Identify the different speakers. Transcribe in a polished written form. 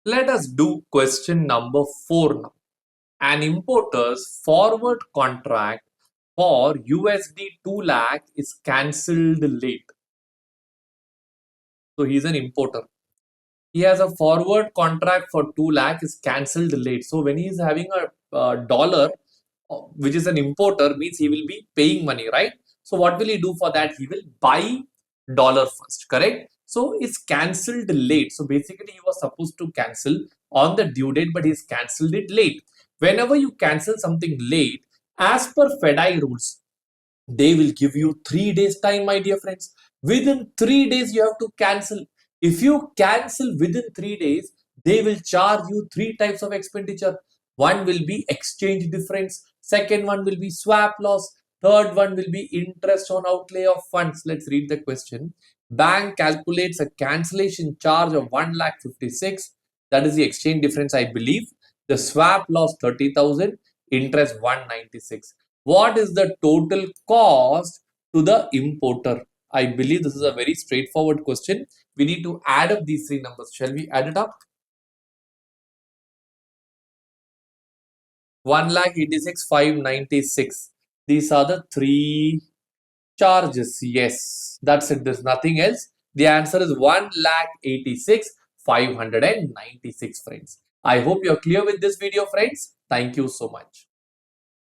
Speaker 1: Let us do question number 4 now. An importer's forward contract for USD 2 lakh is cancelled late. So he's an importer. He has a forward contract for 2 lakh is cancelled late. So when he is having a dollar, which is an importer, means he will be paying money, right? So what will he do for that? He will buy dollar first, correct? So it's cancelled late. So basically he was supposed to cancel on the due date, but he's cancelled it late. Whenever you cancel something late, as per FEDAI rules, they will give you 3 days time, my dear friends. Within 3 days you have to cancel. If you cancel within 3 days, they will charge you 3 types of expenditure. One will be exchange difference, second one will be swap loss, third one will be interest on outlay of funds. Let's read the question. Bank calculates a cancellation charge of 1,56,000, that is the exchange difference, I believe. The swap loss 30,000, interest 196. What is the total cost to the importer? I believe this is a very straightforward question. We need to add up these 3 numbers. Shall we add it up? 1,86,596. These are the 3 charges. Yes, that's it. There's nothing else. The answer is 1,86,596, friends. I hope you're clear with this video, friends. Thank you so much.